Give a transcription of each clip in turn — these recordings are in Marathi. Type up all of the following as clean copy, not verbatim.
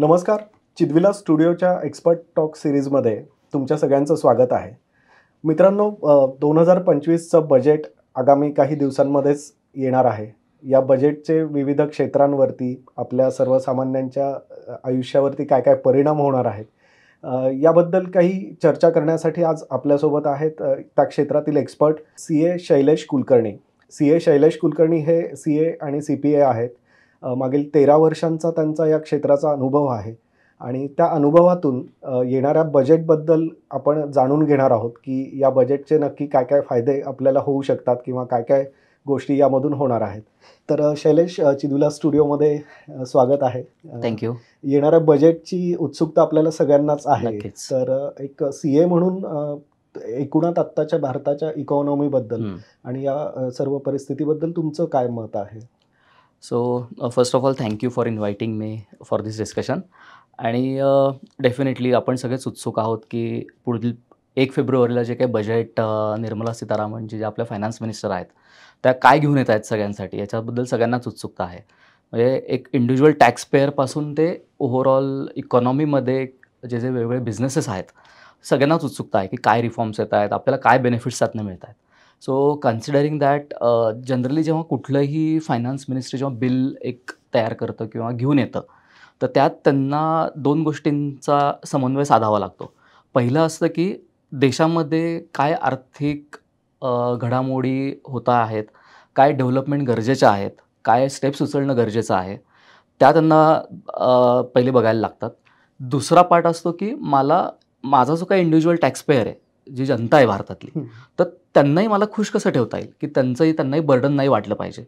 नमस्कार. चिदविला स्टुडिओच्या एक्सपर्ट टॉक सिरीजमध्ये तुमच्या सगळ्यांचं स्वागत आहे. मित्रांनो, 2025चं बजेट आगामी काही दिवसांमध्येच येणार आहे. या बजेटचे विविध क्षेत्रांवरती आपल्या सर्वसामान्यांच्या आयुष्यावरती काय काय परिणाम होणार आहेत, याबद्दल काही चर्चा करण्यासाठी आज आपल्यासोबत आहेत त्या क्षेत्रातील expert CA Shailesh Kulkarni. CA Shailesh Kulkarni हे CA आणि CPA आहेत. मागील 13 वर्षांचा त्यांचा या क्षेत्राचा अनुभव आहे आणि त्या अनुभवातून येणाऱ्या बजेटबद्दल आपण जाणून घेणार आहोत की या बजेटचे नक्की काय काय फायदे आपल्याला होऊ शकतात किंवा काय काय गोष्टी यामधून होणार आहेत. तर शैलेश, चिदविला स्टुडिओमध्ये स्वागत आहे. थँक्यू. येणाऱ्या बजेटची उत्सुकता आपल्याला सगळ्यांनाच आहे. तर एक CA म्हणून एकूणात आत्ताच्या भारताच्या इकॉनॉमीबद्दल आणि या सर्व परिस्थितीबद्दल तुमचं काय मत आहे? So first of all thank you for inviting me for this discussion. आणि डेफिनेटली आपण सगळेच उत्सुक आहोत की पुढील 1 फेब्रुवारीला जे काही बजेट निर्मला सीतारामन जे आपल्या फायनान्स मिनिस्टर आहेत त्या काय घेऊन येत आहेत सगळ्यांसाठी, याच्याबद्दल सगळ्यांनाच उत्सुकता आहे. म्हणजे एक इंडिव्हिज्युअल टॅक्स पेअरपासून ते ओव्हरऑल इकॉनॉमीमध्ये जे जे वेगवेगळे बिझनेसेस आहेत सगळ्यांनाच उत्सुकता आहे की काय रिफॉर्म्स येत आहेत, आपल्याला काय बेनिफिट्स त्यातनं मिळत आहेत. सो कन्सिडरिंग दॅट जनरली जेव्हा कुठलंही फायनान्स मिनिस्ट्री जेव्हा बिल एक तयार करतं किंवा घेऊन येतं तर त्यात त्यांना 2 गोष्टींचा समन्वय साधावा लागतो. पहिलं असतं की देशामध्ये काय आर्थिक घडामोडी होता आहेत, काय डेव्हलपमेंट गरजेच्या आहेत, काय स्टेप्स उचलणं गरजेचं आहे, त्या त्यांना पहिले बघायला लागतात. दुसरा पार्ट असतो की माझा जो काही इंडिव्हिज्युअल टॅक्सपेयर आहे, जी जनता आहे भारतातली, तर त्यांनाही मला खुश कसं ठेवता येईल की त्यांनाही बर्डन नाही वाटलं पाहिजे.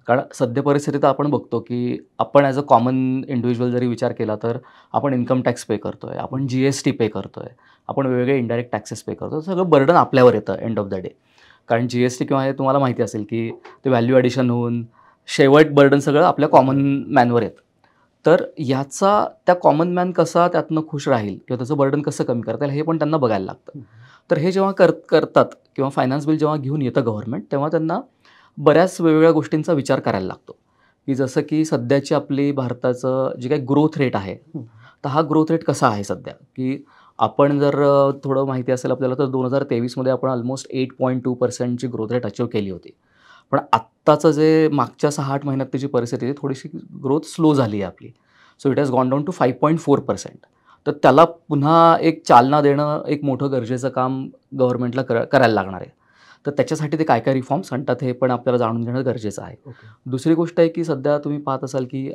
कारण सध्या परिस्थितीत आपण बघतो की आपण ॲज अ कॉमन इंडिव्हिज्युअल जरी विचार केला तर आपण इन्कम टॅक्स पे करतो आहे, आपण GST पे करतो आहे, आपण वेगवेगळे इंडायरेक्ट टॅक्सेस पे करतो. सगळं बर्डन आपल्यावर येतं एंड ऑफ द डे. कारण GST किंवा हे तुम्हाला माहिती असेल की ते व्हॅल्यू ॲडिशन होऊन शेवट बर्डन सगळं आपल्या कॉमन मॅनवर येतं. तर याचा त्या कॉमन मॅन कसा त्यातनं खुश राहील किंवा त्याचं बर्डन कसं कमी करता येईल हे पण त्यांना बघायला लागतं. तर हे जेव्हा करतात किंवा फायनान्स बिल जेव्हा घेऊन येतं गव्हर्नमेंट, तेव्हा त्यांना बऱ्याच वेगवेगळ्या गोष्टींचा विचार करायला लागतो. की जसं की सध्याची आपली भारताचं जे काही ग्रोथ रेट आहे, तर हा ग्रोथ रेट कसा आहे सध्या, की आपण जर थोडं माहिती असेल आपल्याला तर 2023मध्ये आपण ऑलमोस्ट 8.2%ची ग्रोथ रेट अचीव केली होती. पण आत्ताचं जे मागच्या 6-8 महिन्यात त्याची परिस्थिती आहे, थोडीशी ग्रोथ स्लो झाली आहे आपली. So it has gone down to 5.4%. तर त्याला पुन्हा एक चालना देणं एक मोठं गरजेचं काम गव्हर्नमेंटला करायला लागणार आहे. तर त्याच्यासाठी ते काय काय रिफॉर्म्स आणतात हे पण आपल्याला जाणून घेणं गरजेचं आहे. दुसरी गोष्ट आहे की सध्या तुम्ही पाहत असाल की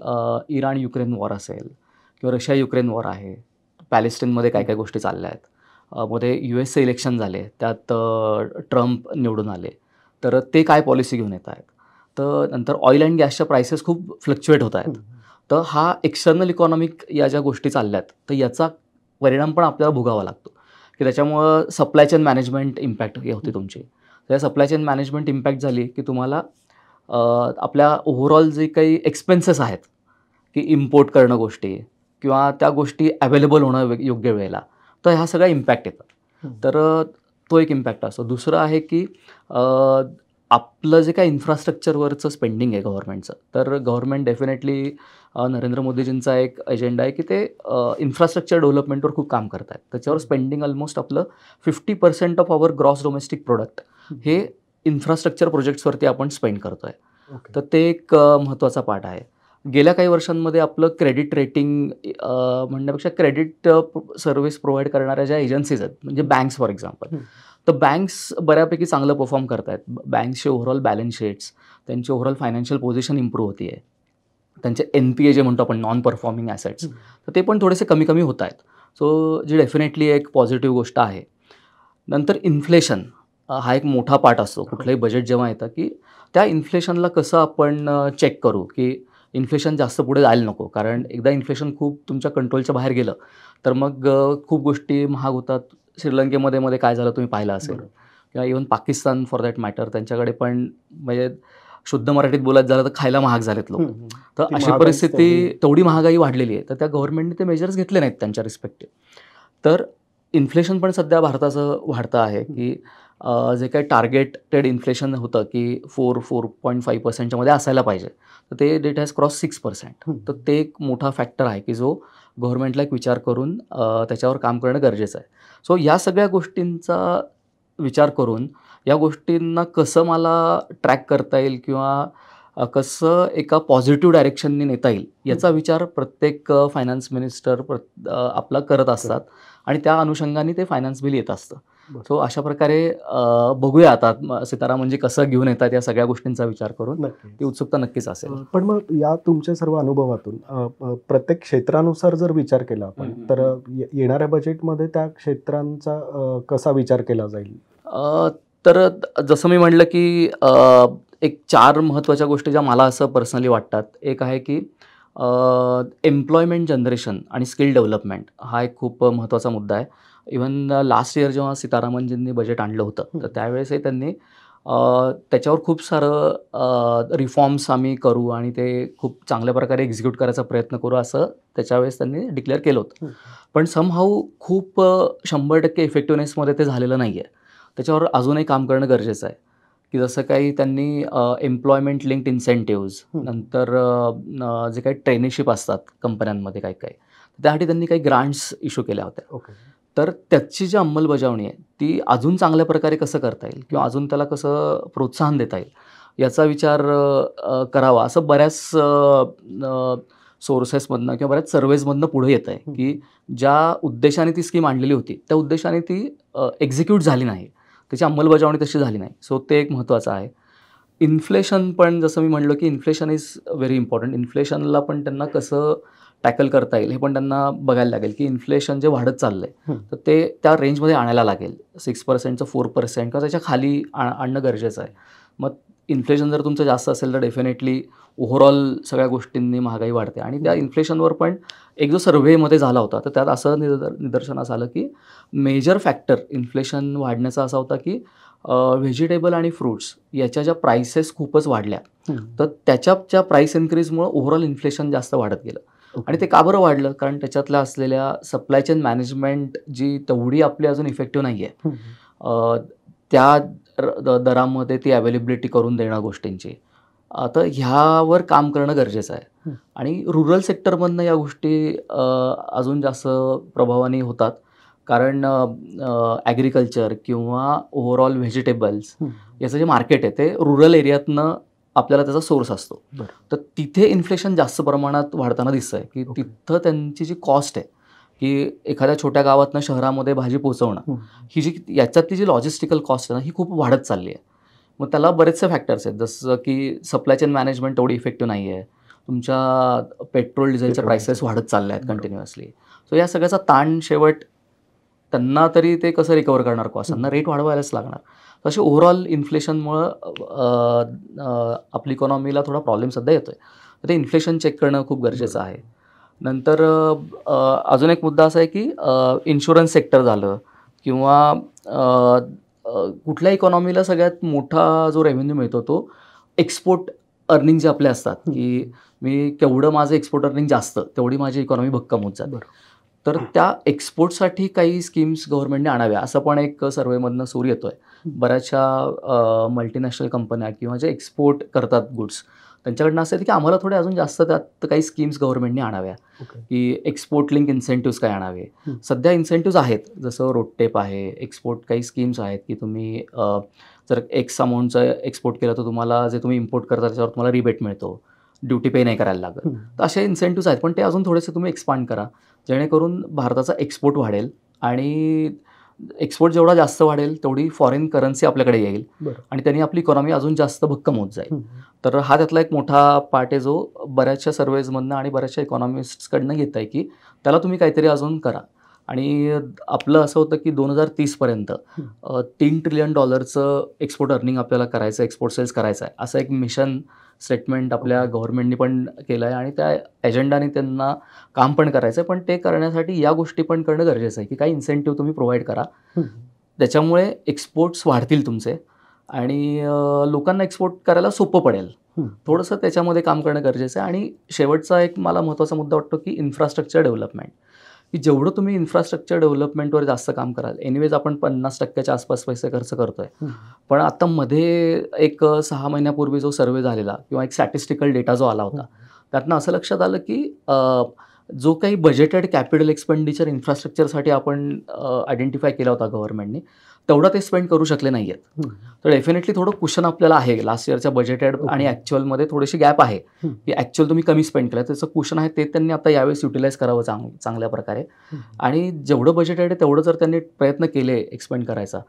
इराण युक्रेन वॉर असेल किंवा रशिया युक्रेन वॉर आहे, पॅलेस्टाईनमध्ये काय काय गोष्टी चालल्या आहेत, मध्ये US इलेक्शन झाले, त्यात ट्रम्प निवडून आले, तर ते काय पॉलिसी घेऊन येत आहेत. तर नंतर ऑइल अँड गॅसच्या प्राइसेस खूप फ्लक्च्युएट होत आहेत. तर हा एक्सटर्नल इकॉनॉमिक या ज्या गोष्टी चालल्या आहेत तर याचा परिणाम पण आपल्याला भोगावा लागतो की त्याच्यामुळं सप्लाय चेन मॅनेजमेंट इम्पॅक्ट होते तुमची. त्या सप्लाय चेन मॅनेजमेंट इम्पॅक्ट झाली की तुम्हाला आपल्या ओव्हरऑल जे काही एक्सपेन्सेस आहेत की इम्पोर्ट करणं गोष्टी किंवा त्या गोष्टी अवेलेबल होणं योग्य वेळेला, तर ह्या सगळ्या इम्पॅक्ट येतात. तर तो एक इम्पॅक्ट असतो. दुसरं आहे की आपलं जे काही इन्फ्रास्ट्रक्चरवरचं स्पेंडिंग आहे गव्हर्नमेंटचं, तर गव्हर्नमेंट डेफिनेटली नरेंद्र मोदीजींचा एक एजेंडा आहे की ते इन्फ्रास्ट्रक्चर डेव्हलपमेंटवर खूप काम करत आहेत. त्याच्यावर स्पेंडिंग ऑलमोस्ट आपलं 50% of our gross domestic product हे इन्फ्रास्ट्रक्चर प्रोजेक्ट्सवरती आपण स्पेंड करतो आहे. तर ते एक महत्त्वाचा पार्ट आहे. गेल्या काही वर्षांमध्ये आपलं क्रेडिट रेटिंग म्हणण्यापेक्षा क्रेडिट सर्व्हिस प्रोव्हाइड करणाऱ्या ज्या एजन्सीज आहेत, म्हणजे बँक्स फॉर एक्झाम्पल, तर बँक्स बऱ्यापैकी चांगलं परफॉर्म करत आहेत. बँक्सचे ओव्हरऑल बॅलन्स शीट्स, त्यांची ओव्हरऑल फायनान्शियल पोझिशन इम्प्रूव्ह होती आहे. त्यांचे NPA जे म्हणतो आपण नॉन परफॉर्मिंग ॲसेट्स, तर ते पण थोडेसे कमी कमी होत आहेत. सो जी डेफिनेटली एक पॉझिटिव्ह गोष्ट आहे. नंतर इन्फ्लेशन हा एक मोठा पार्ट असतो कुठलंही बजेट जेव्हा येतं, की त्या इन्फ्लेशनला कसं आपण चेक करू की इन्फ्लेशन जास्त पुढे जायला नको. कारण एकदा इन्फ्लेशन खूप तुमच्या कंट्रोलच्या बाहेर गेलं तर मग खूप गोष्टी महाग होतात. श्रीलंकेमध्ये काय झालं तुम्ही पाहिलं असेल, किंवा even Pakistan for that matter, त्यांच्याकडे पण म्हणजे शुद्ध मराठीत बोलायचं झालं तर खायला महाग झालेत लोक. तर अशी परिस्थिती, तेवढी महागाई वाढलेली आहे, तर त्या गव्हर्नमेंटने ते मेजर्स घेतले नाहीत त्यांच्या रिस्पेक्टिव्ह. तर इन्फ्लेशन पण सध्या भारताचं वाढतं आहे की जे काही टार्गेटेड इन्फ्लेशन होतं की 4.5%च्या मध्ये असायला पाहिजे, तर ते डेट हॅज क्रॉस 6%. तर ते एक मोठा फॅक्टर आहे की जो गव्हर्नमेंटला एक विचार करून त्याच्यावर काम करणं गरजेचं आहे. सो या सगळ्या गोष्टींचा विचार करून या गोष्टींना कसं मला ट्रॅक करता येईल किंवा कसं एका पॉझिटिव्ह डायरेक्शनने नेता येईल याचा विचार प्रत्येक फायनान्स मिनिस्टर आपला करत असतात आणि त्या अनुषंगाने ते फायनान्स बिल येत असतं. सो अशा प्रकारे बघूया आता सितारामन म्हणजे कसं घेऊन येतात या सगळ्या गोष्टींचा विचार करून. नक्की. ती उत्सुकता नक्कीच असेल. पण मग या तुमच्या सर्व अनुभवातून प्रत्येक क्षेत्रानुसार जर विचार केला आपण तर येणाऱ्या बजेटमध्ये त्या क्षेत्रांचा कसा विचार केला जाईल? तर जसं मी म्हटलं की एक 4 महत्त्वाच्या गोष्टी ज्या मला असं पर्सनली वाटतात. एक आहे की एम्प्लॉयमेंट जनरेशन आणि स्किल डेव्हलपमेंट हा एक खूप महत्त्वाचा मुद्दा आहे. इव्हन लास्ट इयर जेव्हा सीतारामनजींनी बजेट आणलं होतं तर त्यावेळेसही त्यांनी त्याच्यावर खूप सारं रिफॉर्म्स आम्ही करू आणि ते खूप चांगल्या प्रकारे एक्झिक्यूट करायचा प्रयत्न करू असं त्याच्यावेळेस त्यांनी डिक्लेअर केलं होतं. पण समहाऊ खूप 100% इफेक्टिव्हनेसमध्ये ते झालेलं नाही आहे. त्याच्यावर अजूनही काम करणं गरजेचं आहे की जसं काही त्यांनी एम्प्लॉयमेंट लिंक्ड इन्सेंटिव्ज नंतर जे काही ट्रेनिशिप असतात कंपन्यांमध्ये काही त्यासाठी त्यांनी काही ग्रांट्स इश्यू केल्या होत्या. तर त्याची जी अंमलबजावणी आहे ती अजून चांगल्या प्रकारे कसं करता येईल किंवा अजून त्याला कसं प्रोत्साहन देता येईल याचा विचार करावा असं बऱ्याच सोर्सेसमधनं किंवा बऱ्याच सर्वेजमधनं पुढे येत आहे की ज्या उद्देशाने ती स्कीम आणलेली होती त्या उद्देशाने ती एक्झिक्यूट झाली नाही, त्याची अंमलबजावणी तशी झाली नाही. सो ते एक महत्त्वाचं आहे. इन्फ्लेशन पण जसं मी म्हणलो की इन्फ्लेशन इज व्हेरी इम्पॉर्टंट. इन्फ्लेशनला पण त्यांना कसं टॅकल करता येईल हे पण त्यांना बघायला लागेल की इन्फ्लेशन जे वाढत चाललं आहे तर ते त्या रेंजमध्ये आणायला लागेल. 6%चं 4% किंवा त्याच्या खाली आणणं गरजेचं आहे. मग इन्फ्लेशन जर तुमचं जास्त असेल तर डेफिनेटली ओव्हरऑल सगळ्या गोष्टींनी महागाई वाढते आणि त्या इन्फ्लेशनवर पण एक जो सर्व्हेमध्ये झाला होता तर त्यात असं निदर्शनास आलं की मेजर फॅक्टर इन्फ्लेशन वाढण्याचा असा होता की व्हेजिटेबल आणि फ्रूट्स याच्या ज्या प्राइसेस खूपच वाढल्या तर त्याच्या प्राईस इन्क्रीजमुळं ओव्हरऑल इन्फ्लेशन जास्त वाढत गेलं. आणि ते का बरं वाढलं? कारण त्याच्यातल्या असलेल्या सप्लाय चेन मॅनेजमेंट जी तेवढी आपली अजून इफेक्टिव्ह नाही आहे. त्या दरामध्ये ती अवेलेबिलिटी करून देणं गोष्टींची. आता ह्यावर काम करणं गरजेचं आहे आणि रुरल सेक्टरमधनं या गोष्टी अजून जास्त प्रभावाने होतात. कारण ॲग्रिकल्चर किंवा ओव्हरऑल व्हेजिटेबल्स याचं जे मार्केट आहे ते रुरल एरियातनं आपल्याला त्याचा सोर्स असतो. तर तिथे इन्फ्लेशन जास्त प्रमाणात वाढताना दिसतं आहे की तिथं त्यांची जी कॉस्ट आहे की एखाद्या छोट्या गावातनं शहरामध्ये भाजी पोहोचवणं ही जी याच्यातली जी लॉजिस्टिकल कॉस्ट आहे ना ही खूप वाढत चालली आहे. मग त्याला बरेचसे फॅक्टर्स आहेत जसं की सप्लाय चेन मॅनेजमेंट तेवढी इफेक्टिव्ह नाही आहे. तुमच्या पेट्रोल डिझेलच्या प्राइसेस वाढत चालल्या आहेत कंटिन्युअसली. सो या सगळ्याचा ताण शेवट त्यांना तरी ते कसं रिकवर करणार कॉस्ट? त्यांना रेट वाढवायलाच लागणार. तशी ओव्हरऑल इन्फ्लेशनमुळं आपली इकॉनॉमीला थोडा प्रॉब्लेम सध्या येतो आहे. तर ते इन्फ्लेशन चेक करणं खूप गरजेचं आहे. नंतर अजून एक मुद्दा असा आहे की इन्शुरन्स सेक्टर झालं किंवा कुठल्या इकॉनॉमीला सगळ्यात मोठा जो रेव्हेन्यू मिळतो तो एक्सपोर्ट अर्निंग जे आपले असतात की मी केवढं माझं एक्सपोर्ट अर्निंग जास्त तेवढी माझी इकॉनॉमी भक्कम होत जाते. तर त्या एक्सपोर्टसाठी काही स्कीम्स गव्हर्नमेंटने आणाव्या असं पण एक सर्व्हेमधनं सूर येतो आहे. बऱ्याचशा मल्टीनॅशनल कंपन्या किंवा जे एक्सपोर्ट करतात गुड्स त्यांच्याकडनं असं आहे की आम्हाला थोडे अजून जास्त त्यात काही स्कीम्स गव्हर्नमेंटने आणाव्या की एक्सपोर्ट लिंक इन्सेंटिव्स काय आणावे. सध्या इन्सेंटिव्स आहेत जसं रोडटेप आहे, एक्सपोर्ट काही स्कीम्स आहेत की तुम्ही जर एक्स अमाऊंटचं एक्सपोर्ट केलं तर तुम्हाला जे तुम्ही इम्पोर्ट करता त्याच्यावर तुम्हाला रिबेट मिळतो, ड्युटी पे नाही करायला लागत. तर असे इन्सेंटिव्स आहेत पण ते अजून थोडेसे तुम्ही एक्सपांड करा जेणेकरून भारताचा एक्सपोर्ट वाढेल आणि एक्सपोर्ट जेवढा जास्त वाढेल तेवढी फॉरेन करन्सी आपल्याकडे येईल आणि त्यांनी आपली इकॉनॉमी अजून जास्त भक्कम होत जाईल. तर हा त्यातला एक मोठा पार्ट आहे जो बऱ्याचशा सर्व्हेजमधनं आणि बऱ्याचशा इकॉनॉमिस्टकडनं येत आहे की त्याला तुम्ही काहीतरी अजून करा. आणि आपलं असं होतं की 2030पर्यंत $3 ट्रिलियन एक्सपोर्ट अर्निंग आपल्याला करायचं, एक्सपोर्ट सेल्स करायचं आहे असं एक मिशन स्टेटमेंट आपल्या गव्हर्नमेंटनी पण केलं आहे आणि त्या एजेंडाने त्यांना काम पण करायचं आहे. पण ते करण्यासाठी या गोष्टी पण करणं गरजेचं आहे की काही इन्सेंटिव्ह तुम्ही प्रोव्हाइड करा. त्याच्यामुळे एक्सपोर्ट्स वाढतील तुमचे आणि लोकांना एक्सपोर्ट करायला सोपं पडेल. थोडंसं त्याच्यामध्ये काम करणं गरजेचं आहे. आणि शेवटचा एक मला महत्त्वाचा मुद्दा वाटतो की इन्फ्रास्ट्रक्चर डेव्हलपमेंट की जेवढं तुम्ही इन्फ्रास्ट्रक्चर डेव्हलपमेंटवर जास्त काम कराल एनिवेज आपण 50% आसपास पैसे खर्च करतोय. पण आता मध्ये एक 6 महिन्यापूर्वी जो सर्व्हे झालेला किंवा एक स्टॅटिस्टिकल डेटा जो आला होता त्यातनं असं लक्षात आलं की जो काही बजेटेड कॅपिटल एक्सपेंडिचर इन्फ्रास्ट्रक्चरसाठी आपण आयडेंटिफाय केला होता गव्हर्नमेंटने, तेवढा ते स्पेंड करू शकले नाही आहेत. तर डेफिनेटली थोडं कुशन आपल्याला आहे. लास्ट इयरच्या बजेटेड आणि ॲक्च्युअलमध्ये थोडीशी गॅप आहे, की ॲक्च्युअल तुम्ही कमी स्पेंड केलं, त्याचं कुशन आहे, ते त्यांनी आता यावेळेस युटिलाइज करावं चांगल्या प्रकारे. आणि जेवढं बजेटेड आहे तेवढं जर त्यांनी प्रयत्न केले एक्सपेंड करायचा,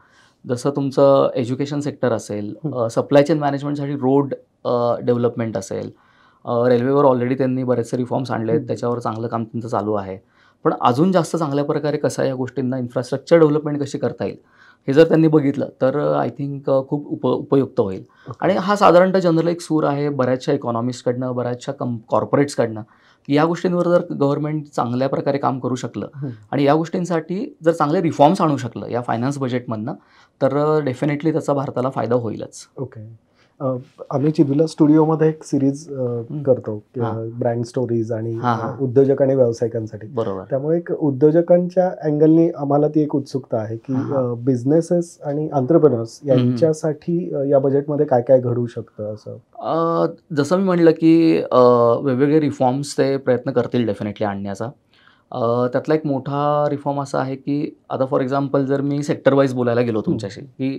जसं तुमचं एज्युकेशन सेक्टर असेल, सप्लाय चेन मॅनेजमेंटसाठी रोड डेव्हलपमेंट असेल, रेल्वेवर ऑलरेडी त्यांनी बरेचसे रिफॉर्म्स आणले आहेत, त्याच्यावर चांगलं काम त्यांचं चालू आहे. पण अजून जास्त चांगल्या प्रकारे कसं या गोष्टींना इन्फ्रास्ट्रक्चर डेव्हलपमेंट कशी करता येईल, हे जर त्यांनी बघितलं तर आय थिंक खूप उपयुक्त होईल. आणि हा साधारणतः जनरल एक सूर आहे बऱ्याचशा इकॉनॉमिस्टकडनं, बऱ्याचशा कॉर्पोरेट्सकडनं, की या गोष्टींवर जर गव्हर्नमेंट चांगल्या प्रकारे काम करू शकलं आणि या गोष्टींसाठी जर चांगले रिफॉर्म्स आणू शकलं या फायनान्स बजेटमधनं, तर डेफिनेटली त्याचा भारताला फायदा होईलच. ओके. आम्ही चिदुला स्टुडिओमध्ये एक सिरीज करतो ब्रँड स्टोरीज आणि उद्योजक आणि व्यावसायिकांसाठी. बरोबर. त्यामुळे एक उद्योजकांच्या अँगलनी आम्हाला ती एक उत्सुकता आहे की बिझनेसेस आणि एंटरप्रेन्योर्स यांच्यासाठी या बजेटमध्ये काय काय घडू शकतं असं. जसं मी म्हणलं की वेगवेगळे रिफॉर्म्स ते प्रयत्न करतील डेफिनेटली आणण्याचा. त्यातला एक मोठा रिफॉर्म असा आहे की आता फॉर एक्झाम्पल जर मी सेक्टर वाईज बोलायला गेलो तुमच्याशी, की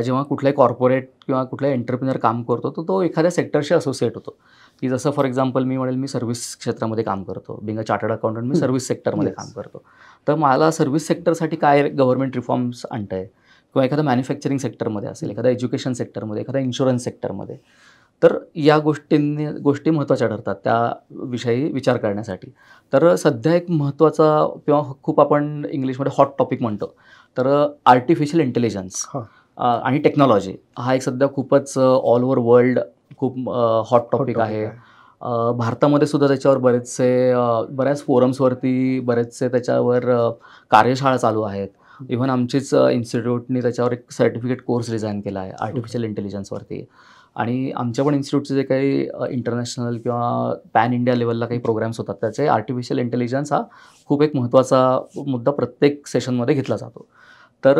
जेव्हा कुठलाही कॉर्पोरेट किंवा कुठलाही एंटरप्रिनर काम करतो तर तो एखाद्या सेक्टरशी असोसिएट होतो, की जसं फॉर एक्झाम्पल मी म्हणेल मी सर्व्हिस क्षेत्रामध्ये काम करतो, being a chartered accountant me service सेक्टरमध्ये काम करतो. तर मला सर्व्हिस सेक्टरसाठी काय गव्हर्नमेंट रिफॉर्म्स आणतं आहे, किंवा एखादा मॅन्युफॅक्चरिंग सेक्टरमध्ये असेल, एखादा एज्युकेशन सेक्टरमध्ये, एखादा इन्शुरन्स सेक्टरमध्ये, तर या गोष्टी महत्त्वाच्या ठरतात त्याविषयी विचार करण्यासाठी. तर सध्या एक महत्त्वाचा किंवा खूप आपण इंग्लिशमध्ये हॉट टॉपिक म्हणतो, तर आर्टिफिशियल इंटेलिजन्स आणि टेक्नॉलॉजी हा एक सध्या खूपच ऑल ओव्हर वर्ल्ड खूप हॉट टॉपिक आहे. भारतामध्ये सुद्धा त्याच्यावर बऱ्याच फोरम्सवरती बरेचसे त्याच्यावर कार्यशाळा चालू आहेत. इव्हन आमचीच इन्स्टिट्यूटनी त्याच्यावर एक सर्टिफिकेट कोर्स डिझाईन केला आहे आर्टिफिशियल इंटेलिजन्सवरती. आणि आमच्या पण इन्स्टिट्यूटचे जे काही इंटरनॅशनल किंवा पॅन इंडिया लेवलला काही प्रोग्राम्स होतात, त्याचे आर्टिफिशियल इंटेलिजन्स हा खूप एक महत्त्वाचा मुद्दा प्रत्येक सेशनमध्ये घेतला जातो. तर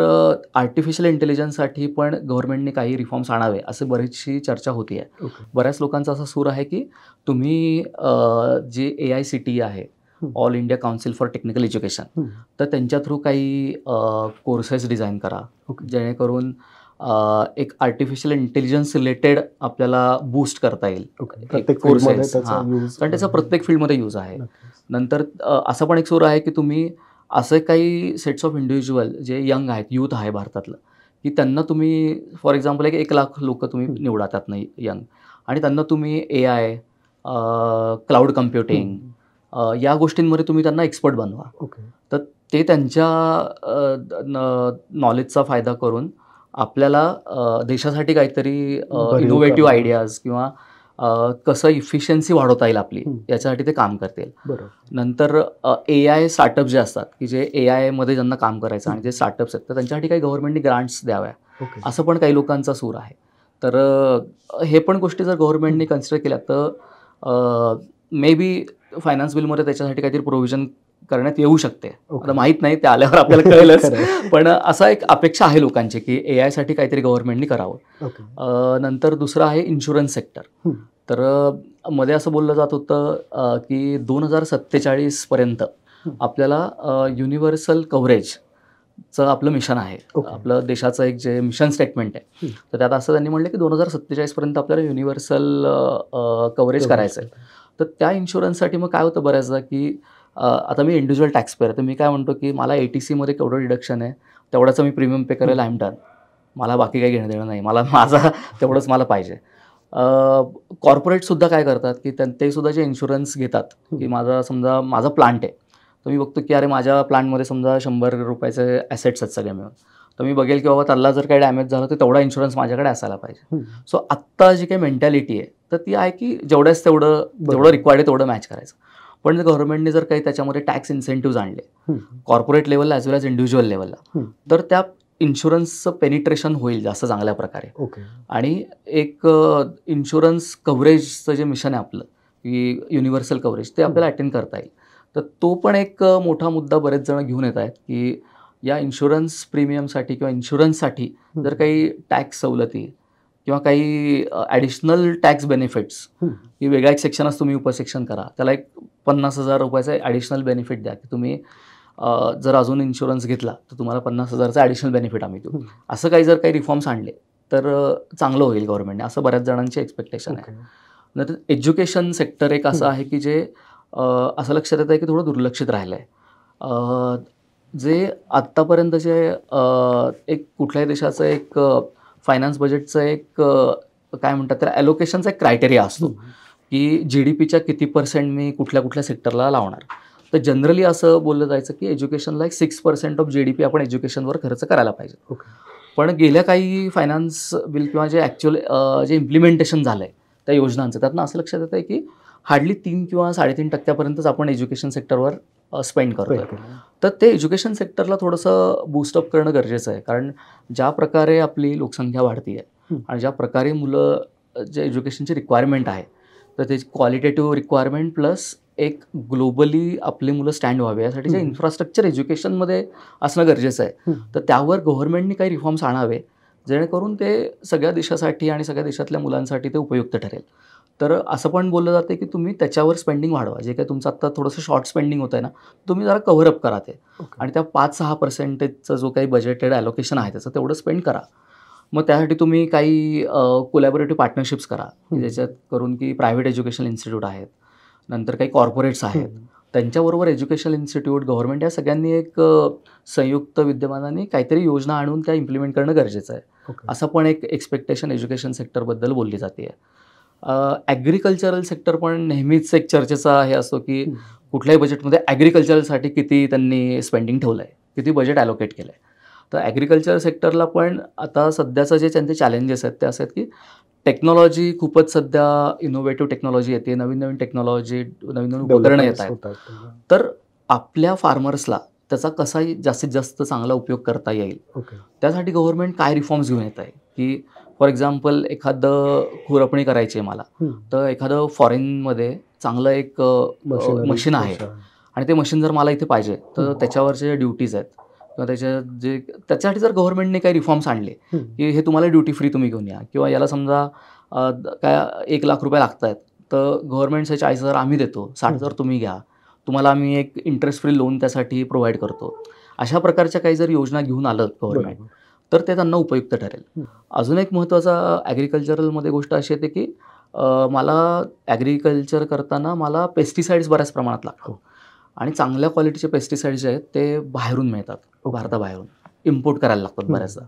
आर्टिफिशियल इंटेलिजन्ससाठी पण गव्हर्नमेंटने काही रिफॉर्म्स आणावे असे बरीचशी चर्चा होती आहे. बऱ्याच लोकांचा असा सूर आहे की तुम्ही जे AICTE आहे, all India council for technical education, तर त्यांच्या थ्रू काही कोर्सेस डिझाईन करा, जेणेकरून एक आर्टिफिशियल इंटेलिजन्स रिलेटेड आपल्याला बूस्ट करता येईल कोर्सेस. कारण त्याचा प्रत्येक फील्डमध्ये यूज आहे. नंतर असं पण एक सूर आहे की तुम्ही असे काही सेट्स ऑफ इंडिव्हिज्युअल जे यंग आहेत, यूथ आहे भारतातलं, की त्यांना तुम्ही फॉर एक्झाम्पल 1 लाख लोक तुम्ही निवडा त्यातनं यंग, आणि त्यांना तुम्ही AI, क्लाउड कम्प्युटिंग या गोष्टींमध्ये तुम्ही त्यांना एक्सपर्ट बनवा. तर ते त्यांच्या नॉलेजचा फायदा करून आपल्याला देशासाठी काहीतरी इनोव्हेटिव्ह आयडियाज किंवा कसं इफिशियन्सी वाढवता येईल आपली याच्यासाठी ते काम करतील. नंतर AI स्टार्टअप जे असतात, की जे AIमध्ये ज्यांना काम करायचं आणि जे स्टार्टअप्स आहेत, तर त्यांच्यासाठी काही गव्हर्नमेंटने ग्रांट्स द्याव्या, असं पण काही लोकांचा सूर आहे. तर हे पण गोष्टी जर गव्हर्नमेंटने कन्सिडर केल्या तर मे बी फायनान्स बिलमध्ये त्याच्यासाठी काहीतरी प्रोव्हिजन करण्यात येऊ शकते. आता माहीत नाही, ते आल्यावर आपल्याला कळेलच, पण असा एक अपेक्षा आहे लोकांची की AIसाठी काहीतरी गव्हर्नमेंटने करावं. नंतर दुसरं आहे इन्शुरन्स सेक्टर. तर मध्ये असं बोललं जात होतं की 2047 पर्यंत आपल्याला युनिव्हर्सल कव्हरेजचं आपलं मिशन आहे. आपलं देशाचं एक जे मिशन स्टेटमेंट आहे, तर त्यात असं त्यांनी म्हणलं की 2047 पर्यंत आपल्याला युनिव्हर्सल कव्हरेज करायचं आहे. तर त्या इन्शुरन्ससाठी मग काय होतं बऱ्याचदा की आता मी इंडिव्हिज्युअल टॅक्स पेअर, तर मी काय म्हणतो की मला ATCमध्ये केवढं डिडक्शन आहे तेवढाचं मी प्रीमियम पे करेल, आय डन, मला बाकी काही घेणं देणं नाही, मला तेवढंच मला पाहिजे. कॉर्पोरेटसुद्धा काय करतात की ते सुद्धा जे इन्शुरन्स घेतात, की समजा माझा प्लांट आहे, तर मी बघतो की अरे माझ्या प्लांटमध्ये समजा 100 रुपयाचे ॲसेट्स आहेत सगळे मिळून, तर मी बघेल की बाबा त्याला जर काही डॅमेज झालं तर तेवढा इन्शुरन्स माझ्याकडे असायला पाहिजे. सो आत्ता जी काही मेंटॅलिटी आहे तर ती आहे की जेवढं रिक्वायर्ड आहे तेवढं मॅच करायचं. पण गव्हर्नमेंटने जर काही त्याच्यामध्ये टॅक्स इन्सेंटिव्ज आणले कॉर्पोरेट लेवलला ॲज वेल ॲज इंडिव्हिज्युअल लेवलला, तर त्या इन्शुरन्सचं पेनिट्रेशन होईल जास्त चांगल्या प्रकारे. आणि एक इन्शुरन्स कव्हरेजचं जे मिशन आहे आपलं, की युनिव्हर्सल कव्हरेज, ते आपल्याला अटेंड करता येईल. तर तो पण एक मोठा मुद्दा बरेच जण घेऊन येत आहेत की या इन्शुरन्स प्रीमियमसाठी किंवा इन्शुरन्ससाठी जर काही टॅक्स सवलती किंवा काही ॲडिशनल टॅक्स बेनिफिट्स, की वेगळा एक सेक्शनच तुम्ही उपसेक्शन करा, त्याला एक 50,000 रुपयाचा ॲडिशनल बेनिफिट द्या, की तुम्ही जर अजून इन्शुरन्स घेतला तर तुम्हाला 50,000चा ॲडिशनल बेनिफिट आम्ही देऊ. असं काही जर काही रिफॉर्म्स आणले तर चांगलं होईल गव्हर्नमेंटने, असं बऱ्याच जणांची एक्सपेक्टेशन आहे. नंतर एज्युकेशन सेक्टर एक असं आहे की जे असं लक्षात येतं आहे की थोडं दुर्लक्षित राहिलं आहे. जे आत्तापर्यंत जे एक कुठल्याही देशाचं एक फायनान्स बजेटचं एक काय म्हणतात त्याला ॲलोकेशनचा एक क्रायटेरिया असतो, की GDPच्या किती % मी कुठल्या कुठल्या सेक्टरला लावणार. तर जनरली असं बोललं जायचं की एज्युकेशनला एक 6% ऑफ GDP आपण एज्युकेशनवर खर्च करायला पाहिजे. पण गेल्या काही फायनान्स बिल किंवा जे ॲक्च्युअल जे इम्प्लिमेंटेशन झालं आहे त्या योजनांचं, त्यातनं असं लक्षात येतं आहे की हार्डली 3 किंवा 3.5% आपण एज्युकेशन सेक्टरवर स्पेंड करतोय. तर ते एज्युकेशन सेक्टरला थोडंसं बूस्टअप करणं गरजेचं आहे. कारण ज्या प्रकारे आपली लोकसंख्या वाढती आहे आणि ज्या प्रकारे मुलं जे एज्युकेशनची रिक्वायरमेंट आहे, तर त्याची क्वालिटेटिव्ह रिक्वायरमेंट प्लस एक ग्लोबली आपली मुलं स्टँड व्हावे यासाठी जे इन्फ्रास्ट्रक्चर एज्युकेशनमध्ये असणं गरजेचं आहे. तर त्यावर गव्हर्नमेंटनी काही रिफॉर्म्स आणावे जेणेकरून ते सगळ्या देशासाठी आणि सगळ्या देशातल्या मुलांसाठी ते उपयुक्त ठरेल. तर असं पण बोललं जातं की तुम्ही त्याच्यावर स्पेंडिंग वाढवा. जे काही तुमचं आत्ता थोडंसं शॉर्ट स्पेंडिंग होतं आहे ना, तुम्ही जरा कव्हर अप करा ते. आणि त्या 5-6%चा जो काही बजेटेड ॲलोकेशन आहे त्याचं तेवढं स्पेंड करा. मग त्यासाठी तुम्ही काही कोलॅबोरेटिव्ह पार्टनरशिप्स करा, ज्याच्यात करून की प्रायव्हेट एज्युकेशन इन्स्टिट्यूट आहेत, नंतर काही कॉर्पोरेट्स आहेत, त्यांच्याबरोबर एज्युकेशनल इन्स्टिट्यूट, गव्हर्नमेंट या सगळ्यांनी एक संयुक्त विद्यमानाने काहीतरी योजना आणून त्या इम्प्लिमेंट करणं गरजेचं आहे. असं पण एक एक्सपेक्टेशन एज्युकेशन सेक्टरबद्दल बोलली जाते आहे. ॲग्रिकल्चरल सेक्टर पण नेहमीच एक चर्चेचा हे असतो की कुठल्याही बजेटमध्ये ॲग्रिकल्चरसाठी किती त्यांनी स्पेंडिंग ठेवलं आहे, किती बजेट ॲलोकेट केलं आहे. तर ॲग्रिकल्चर सेक्टरला पण आता सध्याचं जे त्यांचे चॅलेंजेस आहेत ते असे आहेत की टेक्नॉलॉजी खूपच सध्या इनोव्हेटिव्ह टेक्नॉलॉजी येते, नवीन टेक्नॉलॉजी, नवीन उपकरणं येत आहेत. तर आपल्या फार्मर्सला त्याचा कसाही जास्तीत जास्त चांगला उपयोग करता येईल, त्यासाठी गव्हर्नमेंट काय रिफॉर्म्स घेऊन येत आहे, की फॉर एक्झाम्पल एखादं खुरपणी करायची आहे मला, तर एखादं फॉरेनमध्ये चांगलं एक मशीन आहे आणि ते मशीन जर मला इथे पाहिजे तर त्याच्यावरचे जे ड्युटीज आहेत किंवा त्याच्यासाठी जर गव्हर्नमेंटने काही रिफॉर्म्स आणले की हे तुम्हाला ड्युटी फ्री तुम्ही घेऊन या, किंवा याला समजा काय 1 लाख रुपये लागत आहेत तर गव्हर्नमेंटचे 40,000 आम्ही देतो, 60,000 तुम्ही घ्या, तुम्हाला आम्ही एक इंटरेस्ट फ्री लोन त्यासाठी प्रोव्हाइड करतो. अशा प्रकारच्या काही जर योजना घेऊन आलं गव्हर्नमेंट तर ते त्यांना उपयुक्त ठरेल. अजून एक महत्त्वाचा ॲग्रिकल्चरलमध्ये गोष्ट अशी येते की मला ॲग्रिकल्चर करताना मला पेस्टिसाइड्स बऱ्याच प्रमाणात लागतात आणि चांगल्या क्वालिटीचे पेस्टिसाइड्स जे आहेत ते बाहेरून मिळतात, भारताबाहेरून इम्पोर्ट करायला लागतात बऱ्याचदा.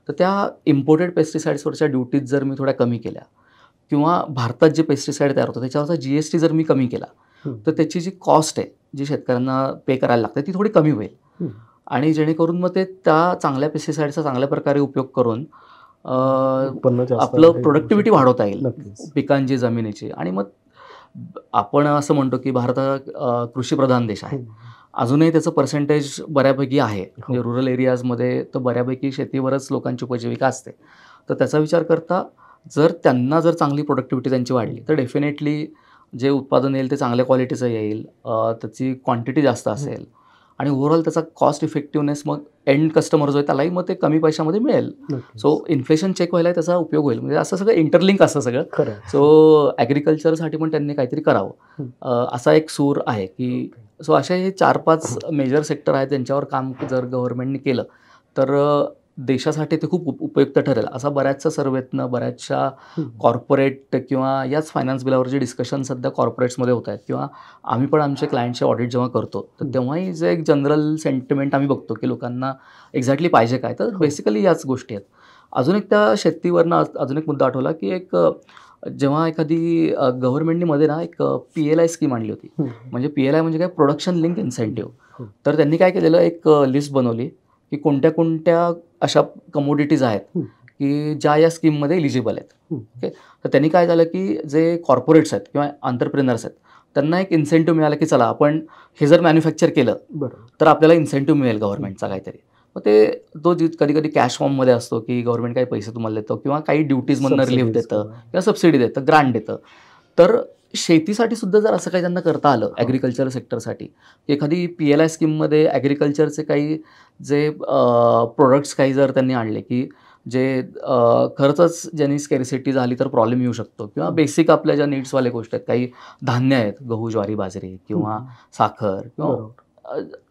तर त्या इम्पोर्टेड पेस्टिसाइड्सवरच्या ड्युटीज जर मी थोड्या कमी केल्या किंवा भारतात जे पेस्टिसाइड तयार होतं त्याच्यावरचा GST जर मी कमी केला तर त्याची जी कॉस्ट आहे, जी शेतकऱ्यांना पे करायला लागते ती थोडी कमी होईल. आणि जेणेकरून मग ते त्या चांगल्या पेस्टिसाइडचा चांगल्या प्रकारे उपयोग करून आपलं प्रोडक्टिव्हिटी वाढवता येईल पिकांची, जमिनीची. आणि मग आपण असं म्हणतो की भारत कृषीप्रधान देश आहे, अजूनही त्याचं पर्सेंटेज बऱ्यापैकी आहे, म्हणजे रुरल एरियाजमध्ये तर बऱ्यापैकी शेतीवरच लोकांची उपजीविका असते. तर त्याचा विचार करता जर त्यांना जर चांगली प्रोडक्टिव्हिटी त्यांची वाढली तर डेफिनेटली जे उत्पादन येईल ते चांगल्या क्वालिटीचं येईल, त्याची क्वांटिटी जास्त असेल आणि ओव्हरऑल त्याचा कॉस्ट इफेक्टिव्हनेस मग एंड कस्टमर जो आहे त्यालाही मग ते कमी पैशामध्ये मिळेल. सो इन्फ्लेशन चेक व्हायला त्याचा उपयोग होईल. म्हणजे असं सगळं इंटरलिंक असतं सगळं. सो ॲग्रिकल्चरसाठी पण त्यांनी काहीतरी करावं असा एक सूर आहे की सो असे हे 4-5 मेजर सेक्टर आहेत ज्यांच्यावर काम जर गव्हर्नमेंटने केलं तर देशासाठी ते खूप उपयुक्त ठरेल. असा बऱ्याचशा सर्वेतनं बऱ्याचशा कॉर्पोरेट किंवा याच फायनान्स बिलावरचे डिस्कशन सध्या कॉर्पोरेट्समध्ये होत आहेत किंवा आम्ही पण आमच्या क्लायंटचे ऑडिट जेव्हा करतो तर तेव्हाही जे एक जनरल सेंटिमेंट आम्ही बघतो की लोकांना एक्झॅक्टली पाहिजे काय, तर बेसिकली याच गोष्टी आहेत. अजून एक त्या शेतीवरनं अजून एक मुद्दा आठवला की एक जेव्हा एखादी गव्हर्नमेंटने मध्ये ना एक PLI स्कीम आणली होती. म्हणजे PLI म्हणजे काय, प्रोडक्शन लिंक इन्सेंटिव्ह. तर त्यांनी काय केलेलं, एक लिस्ट बनवली की कोणत्या कोणत्या अशा कमोडिटीज आहेत की ज्या या स्कीममध्ये इलिजिबल आहेत. ओके, तर त्यांनी काय झालं की जे कॉर्पोरेट्स आहेत किंवा एंटरप्रेनर्स आहेत त्यांना एक इन्सेंटिव्ह मिळाला की चला आपण हे जर मॅन्युफॅक्चर केलं तर आपल्याला इन्सेंटिव्ह मिळेल गव्हर्नमेंटचा काहीतरी. मग तो कधी कधी कॅश फॉर्ममध्ये असतो की गव्हर्नमेंट काही पैसे तुम्हाला देतं किंवा काही ड्युटीजमधनं रिलीफ देतं किंवा सबसिडी देतं, ग्रांट देतं. तर शेतीसाठी सुद्धा जर असं काही त्यांना करता आलं ॲग्रिकल्चर सेक्टरसाठी, एखादी PLI स्कीममध्ये ॲग्रिकल्चरचे काही जे प्रोडक्ट्स काही जर त्यांनी आणले की जे खरंच ज्यांनी स्कॅरिसिटी झाली तर प्रॉब्लेम येऊ शकतो, किंवा बेसिक आपल्या ज्या नीड्सवाल्या गोष्टी आहेत, काही धान्य आहेत, गहू, ज्वारी, बाजरी किंवा साखर किंवा बरोबर.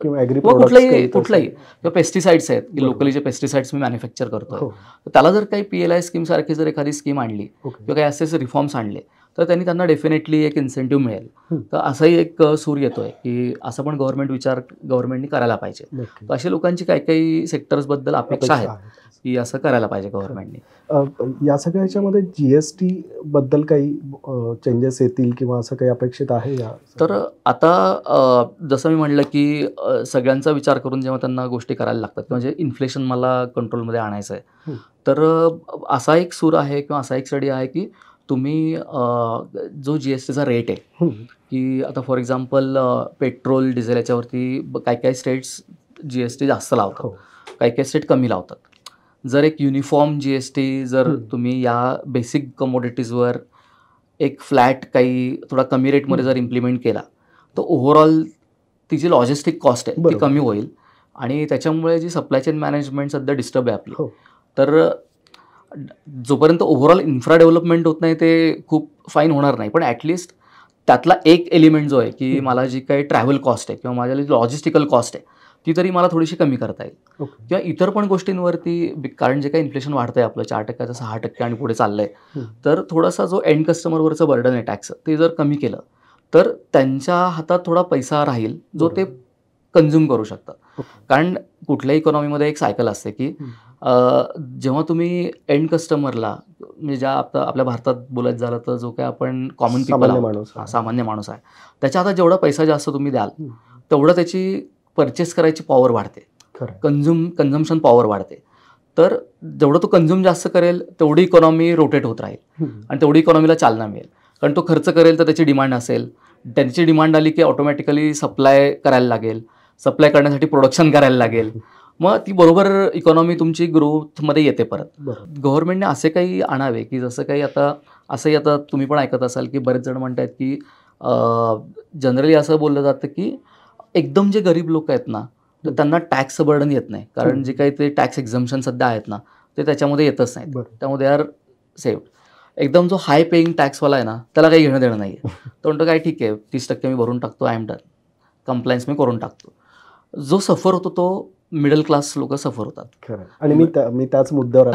किंवा किंवा कुठलाही किंवा पेस्टिसाइड्स आहेत, की बरोबर. लोकली जे पेस्टिसाइड्स मी मॅन्युफॅक्चर करतोय, हो. तर त्याला जर काही PLI स्कीम सारखी जर एखादी स्कीम आणली ओके. किंवा काही असे रिफॉर्म्स आणले तर त्यांना डेफिनेटली एक इन्सेंटिव्ह मिळेल. हं. तर असाही एक सूर येतोय की असं पण गव्हर्नमेंटनी करायला पाहिजे. नक्की. तर अशा लोकांची काही काही सेक्टर्सबद्दल अपेक्षा आहेत आहेत. की असं करायला पाहिजे गव्हर्नमेंटनी. या सगळ्या ह्याच्यामध्ये GST बद्दल काही चेंजेस येतील किंवा असं काही अपेक्षित आहे या? तर आता जसं मी म्हटलं की सगळ्यांचा विचार करून जेव्हा त्यांना गोष्टी करायला लागतात, म्हणजे इन्फ्लेशन मला कंट्रोलमध्ये आणायचं आहे, तर असा एक सूर आहे किंवा असा एक स्टडी आहे की तुम्ही जो GSTचा रेट आहे, की आता फॉर एक्झाम्पल पेट्रोल, डिझेल याच्यावरती काही काही स्टेट्स GST जास्त लावतात, काही काही स्टेट कमी लावतात. जर एक युनिफॉर्म GST जर तुम्ही या बेसिक कमोडिटीजवर एक फ्लॅट काही थोडा कमी रेटमध्ये जर इम्प्लिमेंट केला तर ओव्हरऑल ती जी लॉजिस्टिक कॉस्ट आहे ती कमी होईल आणि त्याच्यामुळे जी सप्लाय चेन मॅनेजमेंट सध्या डिस्टर्ब आहे आपली, तर जोपर्यंत ओव्हरऑल इन्फ्रा डेव्हलपमेंट होत नाही ते खूप फाईन होणार नाही, पण ॲटलिस्ट त्यातला एक एलिमेंट जो आहे की मला जी काही ट्रॅव्हल कॉस्ट आहे किंवा माझ्या जी लॉजिस्टिकल कॉस्ट आहे ती तरी मला थोडीशी कमी करता येईल. किंवा इतर पण गोष्टींवरती, कारण जे काही इन्फ्लेशन वाढतंय आपलं 4% 6% आणि पुढे चाललंय, तर थोडासा जो एंड कस्टमरवरचं बर्डन आहे टॅक्स ते जर कमी केलं तर त्यांच्या हातात थोडा पैसा राहील जो ते कन्झ्युम करू शकतात. कारण कुठल्याही इकॉनॉमीमध्ये एक सायकल असते की जेव्हा तुम्ही एंड कस्टमरला, म्हणजे ज्या आपल्या भारतात बोलायचं झालं तर जो काय आपण कॉमन पीपल सामान्य माणूस आहे, त्याच्या हातात जेवढा पैसा जास्त तुम्ही द्याल तेवढं त्याची परचेस करायची पॉवर वाढते, कन्झम्पशन पॉवर वाढते. तर जेवढं तो कन्झ्युम जास्त करेल तेवढी इकॉनॉमी रोटेट होत राहील आणि तेवढी इकॉनॉमीला चालना मिळेल. कारण तो खर्च करेल तर त्याची डिमांड असेल, त्यांची डिमांड आली की ऑटोमॅटिकली सप्लाय करायला लागेल, सप्लाय करण्यासाठी प्रोडक्शन करायला लागेल, मग ती बरोबर इकॉनॉमी तुमची ग्रोथमध्ये येते परत. गव्हर्नमेंटने असे काही आणावे की जसं काही असंही आता तुम्ही पण ऐकत असाल की बरेच जण म्हणतात की जनरली असं बोललं जातं की एकदम जे गरीब लोक आहेत ना तर त्यांना टॅक्सचं बर्डन येत नाही, कारण जे काही ते टॅक्स एक्झम्पशन सध्या आहेत ना ते त्याच्यामध्ये येतच नाही, त्यामुळे दे आर सेव्ड. एकदम जो हाय पेईंग टॅक्सवाला आहे ना त्याला काही घेणं देणं नाही आहे, तो म्हणतो काय ठीक आहे 30% मी भरून टाकतो, आय एम डन, कम्प्लायन्स मी करून टाकतो. जो सफर होतो तो मिडल क्लास लोक सफर होतात. आणि मी त्याच मुद्द्यावर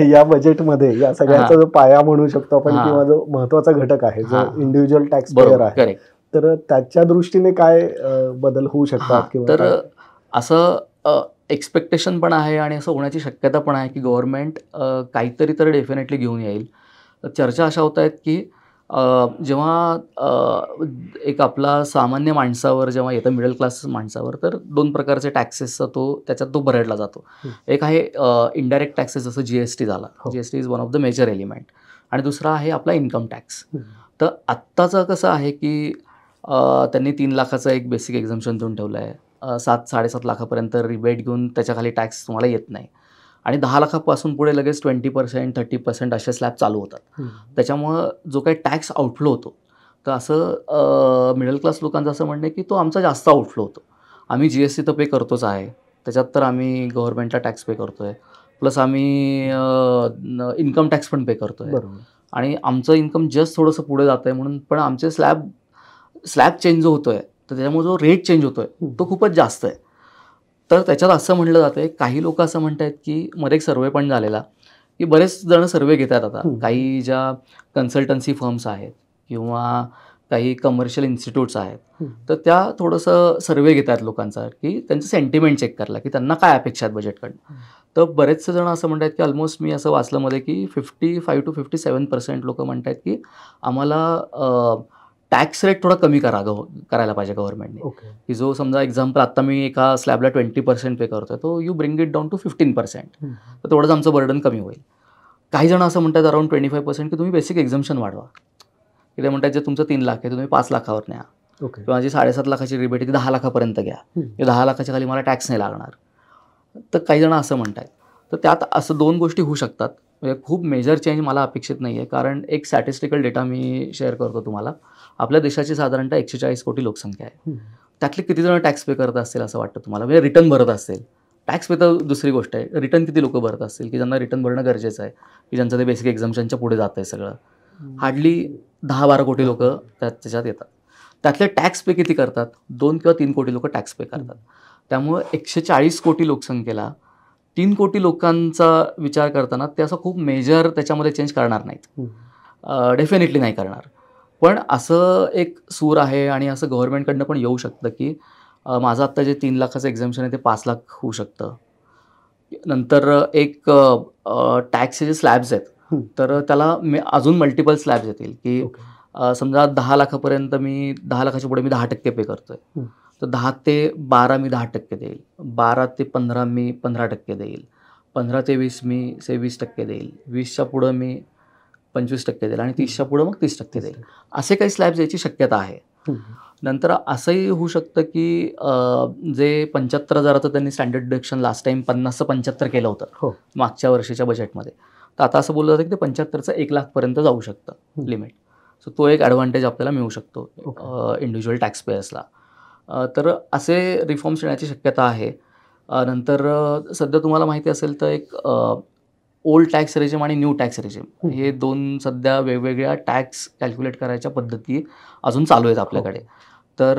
या बजेटमध्ये या सगळ्याचा जो पाया म्हणू शकतो आपण किंवा जो महत्वाचा घटक आहे जो इंडिव्हिज्युअल टॅक्स पेयर आहे, तर त्याच्या दृष्टीने काय बदल होऊ शकतात? तर असं एक्सपेक्टेशन पण आहे आणि असं होण्याची शक्यता पण आहे की गव्हर्नमेंट काहीतरी तर डेफिनेटली घेऊन येईल. चर्चा अशा होत आहेत की जेव्हा एक आपला सामान्य माणसावर जेव्हा येतं, मिडल क्लास माणसावर, तर 2 प्रकारचे टॅक्सेसचा त्याच्यात तो भरडला जातो. एक आहे इनडायरेक्ट टॅक्सेस, जसं GST झाला, GST is one of the major element, आणि दुसरा आहे आपला इन्कम टॅक्स. तर आत्ताचं कसं आहे की त्यांनी 3 लाखाचं एक बेसिक एक्झम्पशन देऊन ठेवलं आहे, 7-7.5 लाखापर्यंत रिबेट घेऊन त्याच्याखाली टॅक्स तुम्हाला येत नाही, आणि 10 लाखापासून पुढे लगेच 20% 30% असे स्लॅब चालू होतात. त्याच्यामुळं जो काही टॅक्स आउटफ्लो होतो, तर असं मिडल क्लास लोकांचं असं म्हणणं आहे की तो आमचा जास्त आउटफ्लो होतो. आम्ही GST तर पे करतोच आहे, त्याच्यात तर आम्ही गव्हर्नमेंटला टॅक्स पे करतो आहे, प्लस आम्ही इन्कम टॅक्स पण पे करतो आहे, आणि आमचं इन्कम जस्ट थोडंसं पुढे जातं आहे म्हणून, पण आमचे स्लॅब चेंज जो होतो आहे तर त्याच्यामुळे जो रेट चेंज होतो आहे तो खूपच जास्त आहे. तर त्याच्यात असं म्हटलं जातं आहे, काही लोक असं म्हणत आहेत की मध्ये एक सर्वे पण झालेला की बरेच जण सर्वे घेत आहेत आता, काही ज्या कन्सल्टन्सी फर्म्स आहेत किंवा काही कमर्शियल इन्स्टिट्यूट्स आहेत, तर त्या थोडंसं सर्वे घेत आहेत लोकांचा की त्यांचं सेंटिमेंट चेक करायला की त्यांना काय अपेक्षा आहेत बजेटकडनं. तर बरेचसे जण असं म्हणत आहेत की ऑलमोस्ट मी असं वाचलं मध्ये की 55 to 57% लोक म्हणत आहेत की आम्हाला टॅक्स रेट थोडा कमी करायला पाहिजे गव्हर्नमेंटने, की जो समजा एक्झाम्पल आता मी एका स्लॅबला 20% पे करतोय, तो you bring it down to 15%, तर तेवढंच आमचं बर्डन कमी होईल. काही जण असं म्हणतात अराउंड 25% की तुम्ही बेसिक एक्झम्पशन वाढवा, की ते म्हणतात जे तुमचं 3 लाख आहे तुम्ही 5 लाखावर न्या, किंवा जी 7.5 लाखाची रिबेट ती 10 लाखापर्यंत घ्या, 10 लाखाच्या खाली मला टॅक्स नाही लागणार. तर काही जण असं म्हणतात. तर त्यात असं 2 गोष्टी होऊ शकतात. म्हणजे खूप मेजर चेंज मला अपेक्षित नाही आहे, कारण एक स्टॅटिस्टिकल डेटा मी शेअर करतो तुम्हाला. आपल्या देशाची साधारणतः 140 कोटी लोकसंख्या आहे, त्यातले किती जण टॅक्स पे करत असतील असं वाटतं तुम्हाला, म्हणजे रिटर्न भरत असतील टॅक्स पे तर दुसरी गोष्ट आहे. रिटर्न किती लोकं भरत असतील, की ज्यांना रिटर्न भरणं गरजेचं आहे, की ज्यांचं ते बेसिक एक्झाम्पशनच्या पुढे जात आहे सगळं. हार्डली 10-12 कोटी लोकं त्याच्यात येतात. त्यातले टॅक्स पे किती करतात? 2 किंवा 3 कोटी लोकं टॅक्स पे करतात. त्यामुळं 140 कोटी लोकसंख्येला 3 कोटी लोकांचा विचार करताना ते असं खूप मेजर त्याच्यामध्ये चेंज करणार नाहीत. डेफिनेटली नाही करणार. पण असं एक सूर आहे आणि असं गव्हर्नमेंटकडनं पण येऊ शकतं, की माझं आत्ता जे 3 लाखाचं एक्झम्पशन आहे ते 5 लाख होऊ शकतं. नंतर एक टॅक्सचे जे स्लॅब्स आहेत, तर त्याला अजून मल्टिपल स्लॅब्स येतील, की समजा 10 लाखापर्यंत मी 10 लाखाच्या पुढे मी 10% पे करतोय. तर 10 ते 12 मी 10% देईल. 12 ते 15 मी 15% देईल. 15 ते 20 मी 26% देईल. 20च्या पुढं मी 25% देईल आणि 30च्या पुढं मग 30% देईल. असे काही स्लॅब्स यायची शक्यता आहे. नंतर असंही होऊ शकतं, की जे 75,000चं त्यांनी स्टँडर्ड डिडक्शन लास्ट टाईम 50चं 75 केलं होतं मागच्या वर्षीच्या बजेटमध्ये. तर आता असं बोललं जातं, की ते 75चं 1 लाखपर्यंत जाऊ शकतं लिमिट. सो तो एक ॲडव्हान्टेज आपल्याला मिळू शकतो इंडिव्हिज्युअल टॅक्स पेयर्सला. तर असे रिफॉर्म्स येण्याची शक्यता आहे. नंतर सध्या तुम्हाला माहिती असेल तर एक ओल्ड टॅक्स रेजिम आणि न्यू टॅक्स रेजिम हे 2 सध्या वेगवेगळ्या टॅक्स कॅल्क्युलेट करायच्या पद्धती अजून चालू आहेत आपल्याकडे. तर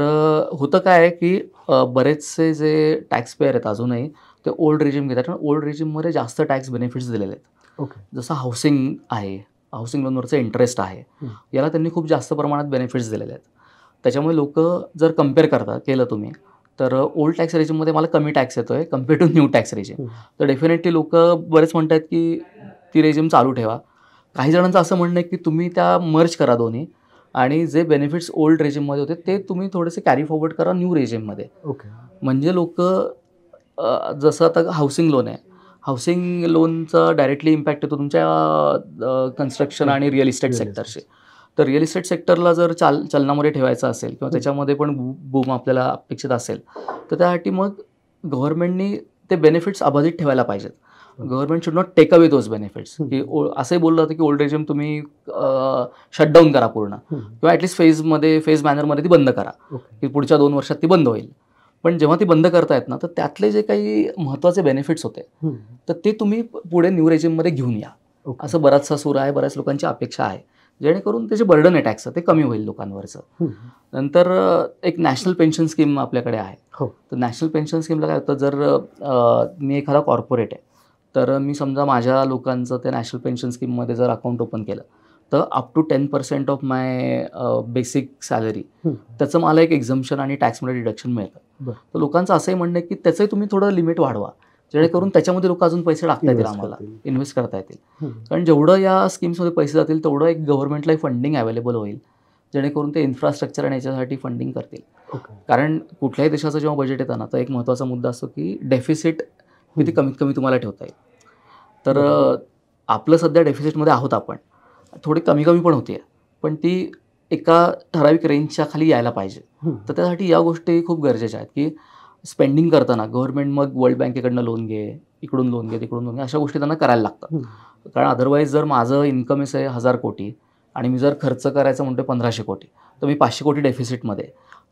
होतं काय आहे, की बरेचसे जे टॅक्स पेयर आहेत अजूनही ते ओल्ड रेजिम घेतात. कारण ओल्ड रेजिममध्ये जास्त टॅक्स बेनिफिट्स दिलेले आहेत. जसं हाऊसिंग आहे, हाऊसिंग लोनवरचं इंटरेस्ट आहे, याला त्यांनी खूप जास्त प्रमाणात बेनिफिट्स दिलेले आहेत. त्याच्यामुळे लोकं जर कम्पेअर केलं तुम्ही, तर ओल्ड टॅक्स रेजिममध्ये मला कमी टॅक्स येतोय compare to new tax regime. तर डेफिनेटली लोकं बरेच म्हणत आहेत, की ती रेजिम चालू ठेवा. काही जणांचं असं म्हणणं आहे, की तुम्ही त्या मर्ज करा दोन्ही आणि जे बेनिफिट्स ओल्ड रेजिममध्ये होते ते तुम्ही थोडेसे कॅरी फॉरवर्ड करा न्यू रेजिममध्ये. म्हणजे लोकं जसं आता हाऊसिंग लोन आहे. हाऊसिंग लोनचा डायरेक्टली इम्पॅक्ट येतो तुमच्या कन्स्ट्रक्शन आणि रिअल इस्टेट सेक्टरशी. तर रिअल इस्टेट सेक्टरला जर चलनामध्ये ठेवायचं असेल किंवा त्याच्यामध्ये पण बूम आपल्याला अपेक्षित असेल, तर त्यासाठी मग गव्हर्नमेंटनी ते बेनिफिट्स अबाधित ठेवायला पाहिजेत. Government should not take away those benefits, की असंही बोललं जातं, की ओल्ड रेजिम तुम्ही शटडाऊन करा पूर्ण किंवा ॲटलीस्ट फेज मॅनरमध्ये ती बंद करा, की पुढच्या 2 वर्षात ती बंद होईल. पण जेव्हा ती बंद करतायत ना, तर त्यातले जे काही महत्त्वाचे बेनिफिट्स होते, तर ते तुम्ही पुढे न्यू रेजिममध्ये घेऊन या. असं बराचसा सूर आहे, बऱ्याच लोकांची अपेक्षा आहे. जेणेकरून ते जे बर्डन आहे टॅक्सचं ते कमी होईल लोकांवरचं. नंतर एक नॅशनल पेन्शन स्कीम आपल्याकडे आहे. तर नॅशनल पेन्शन स्कीमला काय होतं, जर मी एखादा कॉर्पोरेट आहे, तर मी समजा माझ्या लोकांचं ते नॅशनल पेन्शन स्कीममध्ये जर अकाउंट ओपन केलं, तर up to 10% of my basic salary त्याचं मला एक एक्झम्पशन आणि टॅक्समध्ये डिडक्शन मिळतं. तर लोकांचं असंही म्हणणं आहे, की त्याचंही तुम्ही थोडं लिमिट वाढवा, जेणेकरून त्याच्यामध्ये लोक अजून पैसे टाकता येतील आम्हाला, इन्व्हेस्ट करता येतील. कारण जेवढं या स्कीम्समध्ये पैसे जातील तेवढं एक गव्हर्नमेंटला फंडिंग अवेलेबल होईल, जेणेकरून ते इन्फ्रास्ट्रक्चर आणि याच्यासाठी फंडिंग करतील. कारण कुठल्याही देशाचं जेव्हा बजेट येतं ना, तर एक महत्त्वाचा मुद्दा असतो, की डेफिसिट किती कमीत कमी तुम्हाला ठेवता येईल. तर आपलं सध्या डेफिसिटमध्ये आहोत आपण, थोडी कमी पण होती आहे, पण ती एका ठराविक रेंजच्या खाली यायला पाहिजे. तर त्यासाठी या गोष्टी खूप गरजेच्या आहेत, की स्पेंडिंग करताना गव्हर्नमेंट मग वर्ल्ड बँकेकडनं लोन घे, इकडून लोन घे, तिकडून लोन घे, अशा गोष्टी त्यांना करायला लागतात. कारण अदरवाईज जर माझं इन्कम आहे 1,000 कोटी आणि मी जर खर्च करायचं म्हणतो 1,500 कोटी, तर मी 500 कोटी डेफिसिटमध्ये.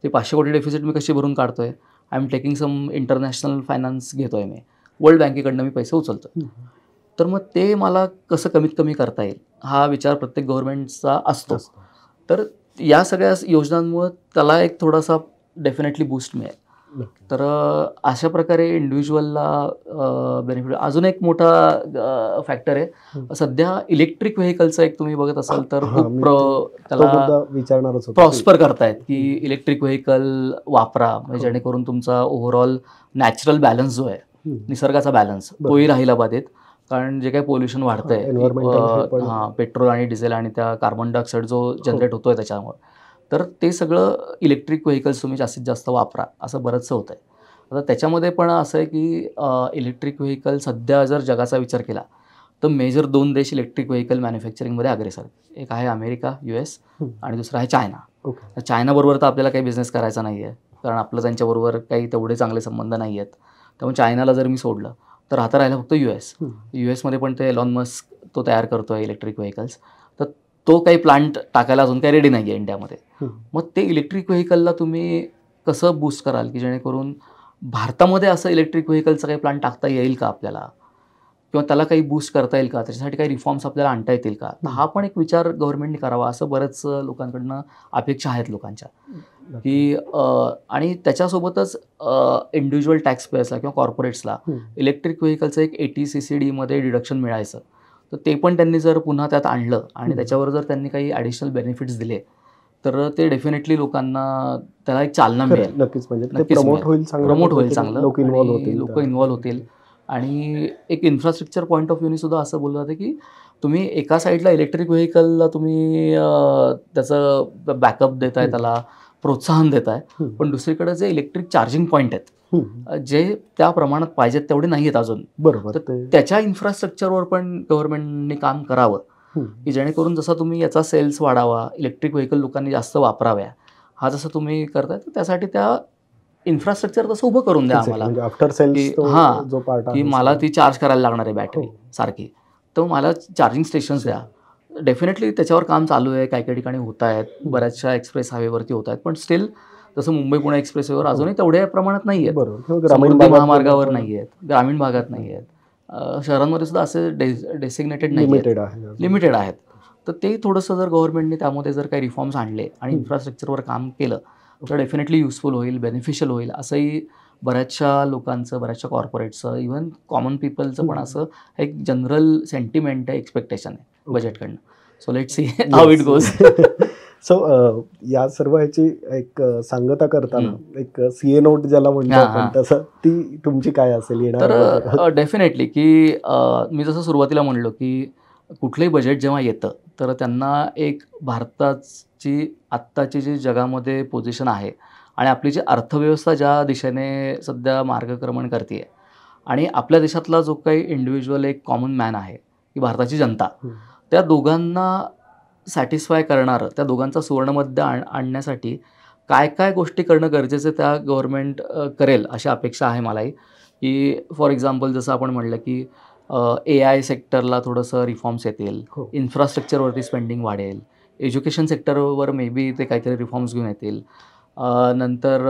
ते 500 कोटी डेफिसिट मी कशी भरून काढतोय? I am taking some international finance घेतोय मी, वर्ल्ड बँकेकडनं मी पैसे उचलतोय. तर मग ते मला कसं कमीत कमी करता येईल, हा विचार प्रत्येक गव्हर्नमेंटचा असतो. तर या सगळ्या योजनांमुळं त्याला एक थोडासा डेफिनेटली बूस्ट मिळेल. तर अशा प्रकारे इंडिव्हिज्युअलला बेनिफिट. अजून एक मोठा फॅक्टर आहे, सध्या इलेक्ट्रिक व्हेकलचं एक तुम्ही बघत असाल तर खूप त्याला प्रॉस्पर करतायत, की इलेक्ट्रिक व्हेकल वापरा, म्हणजे जेणेकरून तुमचा ओव्हरऑल नॅचरल बॅलन्स जो आहे, निसर्गाचा बॅलन्स तोही राहिला पाहिजेत. कारण जे काही पोल्युशन वाढतंय, पेट्रोल आणि डिझेल आणि त्या कार्बन डायऑक्साईड जो जनरेट होतोय त्याच्यामुळे, तर ते सगळं इलेक्ट्रिक व्हेकल्स तुम्ही जास्तीत जास्त वापरा, असं बरंचसं होतं आहे. आता त्याच्यामध्ये पण असं आहे, की इलेक्ट्रिक व्हेकल सध्या जर जगाचा विचार केला, तर मेजर 2 देश इलेक्ट्रिक व्हेकल मॅन्युफॅक्चरिंगमध्ये अग्रेसर आहेत. एक आहे अमेरिका, US आणि दुसरा आहे चायना. चायनाबरोबर तर आपल्याला काही बिझनेस करायचा नाही आहे, कारण आपलं त्यांच्याबरोबर काही तेवढे चांगले संबंध नाही आहेत. त्यामुळे चायनाला जर मी सोडलं, तर आता राहिलं फक्त US. US मध्ये पण ते एलॉन मस्क तो तयार करतो आहे इलेक्ट्रिक व्हेकल्स. तर तो काही प्लांट टाकायला अजून काही रेडी नाही आहे इंडियामध्ये. मग ते इलेक्ट्रिक व्हेकलला तुम्ही कसं बूस्ट कराल, की जेणेकरून भारतामध्ये असं इलेक्ट्रिक व्हेकलचं काही प्लांट टाकता येईल का आपल्याला, किंवा त्याला काही बूस्ट करता येईल का, त्याच्यासाठी काही रिफॉर्म्स आपल्याला आणता येतील का, तर हा पण एक विचार गव्हर्नमेंटने करावा असं बऱ्याच लोकांकडनं अपेक्षा आहेत लोकांच्या, की आणि त्याच्यासोबतच इंडिव्हिज्युअल टॅक्स पेयर्सला किंवा कॉर्पोरेट्सला इलेक्ट्रिक व्हेकलचं एक ATCCDमध्ये डिडक्शन मिळायचं, तर ते पण त्यांनी जर पुन्हा त्यात आणलं आणि त्याच्यावर जर त्यांनी काही ॲडिशनल बेनिफिट्स दिले तर ते डेफिनेटली लोकांना त्याला एक चालना मिळेल. नक्कीच, म्हणजे नक्कीच प्रमोट होईल, प्रमोट होईल चांगलं, लोक इन्व्हॉल्व्ह होतील. आणि एक इन्फ्रास्ट्रक्चर पॉईंट ऑफ व्ह्यूने सुद्धा असं बोललं जातं की तुम्ही एका साईडला इलेक्ट्रिक व्हेकलला तुम्ही त्याचं बॅकअप देताय, त्याला प्रोत्साहन देताय, पण दुसरीकडे जे इलेक्ट्रिक चार्जिंग पॉईंट आहेत जे त्या प्रमाणात पाहिजेत तेवढे नाही आहेत अजून, बरोबर, तर त्याच्या इन्फ्रास्ट्रक्चरवर पण गव्हर्नमेंटने काम करावं, की जेणेकरून जसा तुम्ही याचा सेल्स वाढावा, इलेक्ट्रिक व्हेकल लोकांनी जास्त वापराव्या, हा जसं तुम्ही करताय, तर त्यासाठी त्या इन्फ्रास्ट्रक्चर तसं उभं करून द्या आम्हाला, आफ्टर सेल्स जो पार्ट की मला ती चार्ज करायला लागणार आहे बॅटरी सारखी, तर मला चार्जिंग स्टेशन्स द्या. डेफिनेटली त्याच्यावर काम चालू आहे, काही काही ठिकाणी होत आहेत, बऱ्याचशा एक्सप्रेस हायवेवरती होत आहेत, पण स्टील जसं मुंबई पुणे एक्सप्रेसवेवर अजूनही तेवढ्या प्रमाणात नाही आहेत, समृद्धी महामार्गावर नाही आहेत, ग्रामीण भागात नाही आहेत, शहरांमध्ये सुद्धा असे डेसिग्नेटेड नाही आहेत, लिमिटेड आहेत. तर ते थोडंसं जर गव्हर्नमेंटने त्यामध्ये जर काही रिफॉर्म्स आणले आणि इन्फ्रास्ट्रक्चरवर काम केलं तर डेफिनेटली युजफुल होईल, बेनिफिशियल होईल, असंही बऱ्याचशा लोकांचं, बऱ्याचशा कॉर्पोरेट्सचं, इव्हन कॉमन पीपलचं पण असं एक जनरल सेंटिमेंट आहे, एक्सपेक्टेशन आहे बजेटकडनं. So let's see how it goes. So या सर्व ह्याची एक सांगता करताना एक CA नोट ज्याला म्हणतो आपण, तसं ती तुमची काय असेल येणार? तर डेफिनेटली की मी जसं सुरुवातीला म्हणलो की कुठलंही बजेट जेव्हा येतं तर त्यांना एक भारताची आत्ताची जी जगामध्ये पोझिशन आहे आणि आपली जी अर्थव्यवस्था ज्या दिशेने सध्या मार्गक्रमण करते आहे आणि आपल्या देशातला जो काही इंडिव्हिज्युअल एक कॉमन मॅन आहे की भारताची जनता, त्या दोघांना सॅटिस्फाय करणारं, त्या दोघांचा सुवर्णमध्य आणण्यासाठी काय काय गोष्टी करणं गरजेचं त्या गव्हर्नमेंट करेल अशी अपेक्षा आहे मलाही. की फॉर एक्झाम्पल जसं आपण म्हटलं की AI सेक्टरला थोडंसं रिफॉर्म्स येतील, इन्फ्रास्ट्रक्चरवरती स्पेंडिंग वाढेल, एज्युकेशन सेक्टरवर मे बी ते काहीतरी रिफॉर्म्स घेऊन येतील, नंतर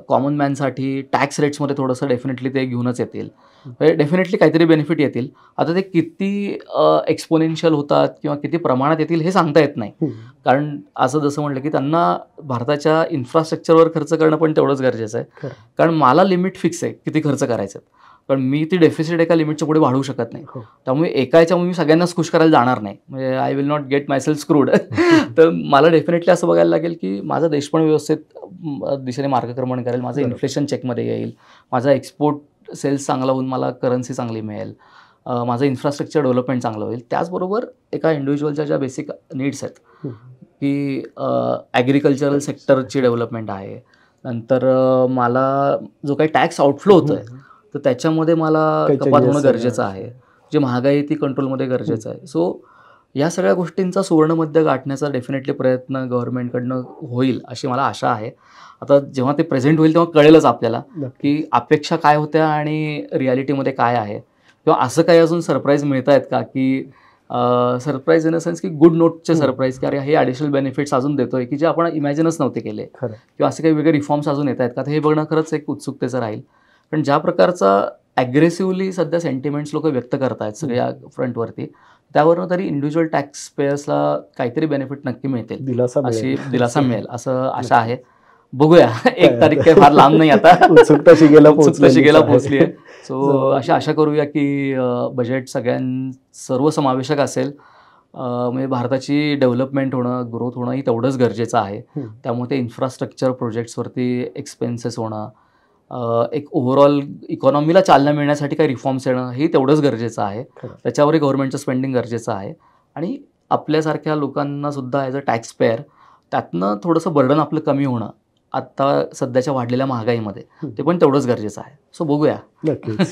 कॉमन मॅनसाठी टॅक्स रेट्समध्ये थोडंसं डेफिनेटली ते घेऊनच येतील, डेफिनेटली काहीतरी बेनिफिट येतील. आता ते किती एक्सपोनेन्शियल होतात किंवा किती प्रमाणात येतील हे सांगता येत नाही, कारण असं जसं म्हटलं की त्यांना भारताच्या इन्फ्रास्ट्रक्चरवर खर्च करणं पण तेवढंच गरजेचं आहे, कारण मला लिमिट फिक्स आहे किती खर्च करायचं, पण मी ती डेफिसिट एका लिमिटच्या पुढे वाढवू शकत नाही. त्यामुळे एका याच्यामुळे मी सगळ्यांनाच खुश करायला जाणार नाही, म्हणजे I will not gate my self screwed. तर मला डेफिनेटली असं बघायला लागेल की माझा देश पण व्यवस्थित दिशेने मार्गक्रमण करेल, माझं इन्फ्लेशन चेकमध्ये येईल, माझा एक्सपोर्ट सेल्स चांगला होऊन मला करन्सी चांगली मिळेल, माझं इन्फ्रास्ट्रक्चर डेव्हलपमेंट चांगलं होईल. त्याचबरोबर एका इंडिव्हिज्युअलच्या ज्या बेसिक नीड्स आहेत की ॲग्रिकल्चरल सेक्टरची डेव्हलपमेंट आहे, नंतर मला जो काही टॅक्स आउटफ्लो होतो आहे तर त्याच्यामध्ये मला कपात होणं गरजेचं आहे, जी महागाई ती कंट्रोलमध्ये गरजेचं आहे. सो या सगळ्या गोष्टींचा सुवर्णमध्य गाठण्याचा डेफिनेटली प्रयत्न गव्हर्नमेंटकडनं होईल अशी मला आशा आहे. आता जेव्हा ते प्रेझेंट होईल तेव्हा कळेलच आपल्याला की अपेक्षा काय होत्या आणि रियालिटीमध्ये काय आहे, किंवा असं काही अजून सरप्राईज मिळत आहेत का, की सरप्राईज इन अ सेन्स की गुड नोटचे सरप्राईज, की अरे हे ॲडिशनल बेनिफिट्स अजून देतोय की जे आपण इमॅजिनच नव्हते केले, किंवा असे काही वेगळे रिफॉर्म्स अजून येत आहेत का, तर हे बघणं खरंच एक उत्सुकतेचं राहील. पण ज्या प्रकारचा ॲग्रेसिव्हली सध्या सेंटिमेंट्स लोक व्यक्त करत आहेत सगळ्या फ्रंटवरती, त्यावरनं तरी इंडिव्हिज्युअल टॅक्स पेयर्सला काहीतरी बेनिफिट नक्की मिळतील, अशी दिलासा मिळेल असं आशा आहे. बघूया, 1 तारीख काही फार लांब नाही आता, उत्सुकता शिगेला पोहोचली आहे. सो अशा आशा करूया की बजेट सर्वसमावेशक असेल, म्हणजे भारताची डेव्हलपमेंट होणं, ग्रोथ होणं ही तेवढंच गरजेचं आहे. त्यामुळे ते इन्फ्रास्ट्रक्चर प्रोजेक्ट्सवरती एक्सपेन्सेस होणं, एक ओव्हरऑल इकॉनॉमीला चालना मिळण्यासाठी काही रिफॉर्म्स येणं हे तेवढंच गरजेचं आहे. त्याच्यावरही गव्हर्नमेंटचं स्पेंडिंग गरजेचं आहे, आणि आपल्यासारख्या लोकांना सुद्धा ॲज अ टॅक्स पेयर त्यातनं थोडंसं बर्डन आपलं कमी होणं आत्ता सध्याच्या वाढलेल्या महागाईमध्ये ते पण तेवढंच गरजेचं आहे. सो बघूया. नक्कीच.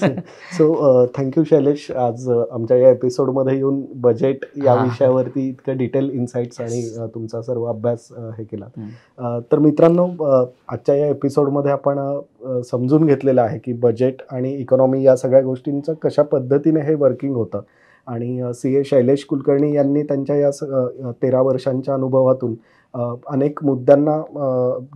सो थँक्यू शैलेश, आज आमच्या या एपिसोडमध्ये येऊन बजेट या विषयावरती इतकं डिटेल इन्साइट्स आणि तुमचा सर्व अभ्यास हे केला. तर मित्रांनो, आजच्या या एपिसोडमध्ये आपण समजून घेतलेलं आहे की बजेट आणि इकॉनॉमी या सगळ्या गोष्टींचं कशा पद्धतीने हे वर्किंग होतं, आणि CA शैलेश कुलकर्णी यांनी त्यांच्या या 13 वर्षांच्या अनुभवातून अनेक मुद्द्यांना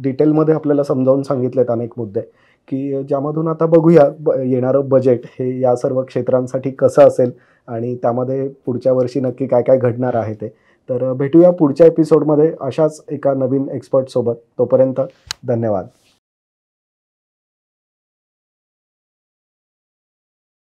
डिटेलमध्ये आपल्याला समजावून सांगितलेत, अनेक मुद्दे की ज्यामधून आता बघूया येणारं बजेट हे या सर्व क्षेत्रांसाठी कसं असेल आणि त्यामध्ये पुढच्या वर्षी नक्की काय काय घडणार आहे ते. तर भेटूया पुढच्या एपिसोडमध्ये अशाच एका नवीन एक्सपर्टसोबत. तोपर्यंत धन्यवाद.